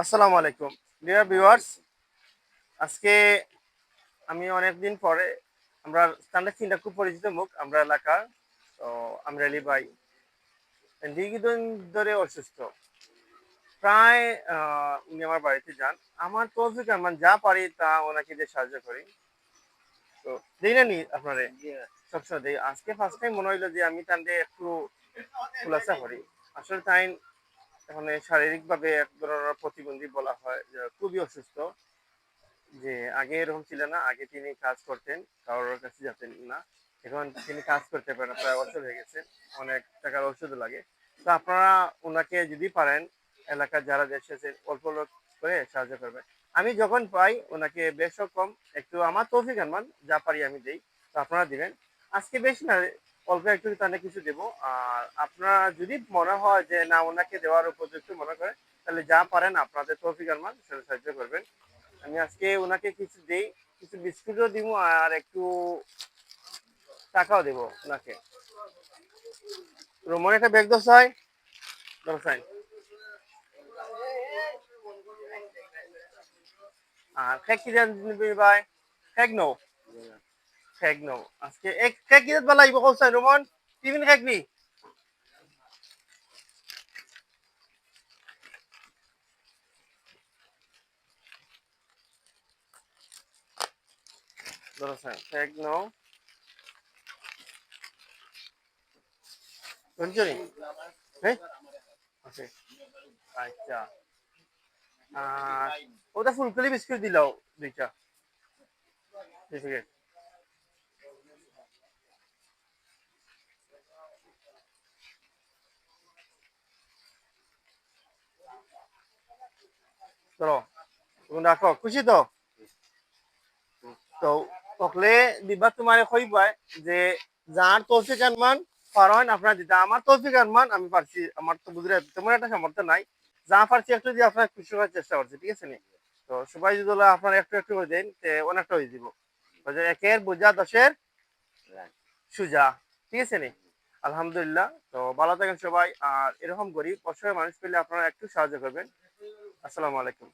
আসসালামু আলাইকুম dear viewers. আজকে আমি অনেকদিন পরে আমরা স্ট্যান্ডার্ড চিন্তা খুব পরিচিত মুখ আমরা এলাকার। তো আমরা আলী ভাই দীর্ঘদিন ধরে অসুস্থ। প্রায় উনি আমার বাড়িতে যান। আমার তৌফিক রহমান যা পারি তা ওনাকে দিয়ে সাহায্য করি। তো দেই না নি আপনারে সবসময় দেই। আজকে ফার্স্ট টাইম মনে হইলো যে আমি তান্ডে একটু খুলাসা করি। আসলে তাই এখন শারীরিকভাবে এক ধরনের প্রতিবন্ধী বলা হয় যে খুবই অসুস্থ। যে আগে এরকম ছিল না। আগে তিনি কাজ করতেন, কারোর কাছে যেতেন না। এখন তিনি কাজ করতে পারেন না, প্রায় বছর হয়ে গেছে। অনেক টাকার ওষুধ লাগে। তো আপনারা উনাকে যদি পারেন এলাকার যারা দেশে আছে অল্প অল্প করে সাহায্য করবেন। আমি যখন পাই ওনাকে বেশ কম একটু আমার তৌফিক আনমান যা পারি আমি দেই। তো আপনারা দিবেন। আজকে বেশি না, অল্প একটু তাহলে কিছু দেবো। আর আপনারা যদি মনে হয় যে না ওনাকে দেওয়ার উপযুক্ত মনে করেন তাহলে যা পারেন আপনাদের তৌফিক আনমান সেটা সাহায্য করবেন। আমি আজকে ওনাকে কিছু দেই, কিছু বিস্কুটও দিব আর একটু টাকাও দেবো ওনাকে। রোমন একটা ব্যাগ দোষ হয় দোষ। আর খেক কি দেন নিবি ভাই? খেক নো, খেক নো। আজকে এক খেক কি দেন লাগবে কোথায় রোমন? টিফিন খেক নি? দোষ খেক নো। শুনছো নি? হ্যাঁ? আছে। আচ্ছা। আর ওটা ফুলকলি বিস্কুট দিলাও দুইটা। ঠিক আছে। চলো, তুমি রাখো। খুশি তো? তো তকলে দিবা তোমারে কইবাই যে যার তৌফিক আনমান পারেন আপনারা দিতে। আমার তৌফিক আনমান আমি পারছি, আমার তো বুঝলে তেমন একটা সামর্থ্য নাই। যা পারছি একটু দিয়ে আপনার খুশি করার চেষ্টা করছি, ঠিক আছে নি? তো সবাই যদি আপনারা একটু একটু করে দেন তে অনেকটা হয়ে দিব। একের বোঝা দশের সুজা, ঠিক আছে নি? আলহামদুলিল্লাহ। তো ভালো থাকেন সবাই। আর এরকম গরিব অসহায় মানুষ পেলে আপনারা একটু সাহায্য করবেন। আসসালামু আলাইকুম।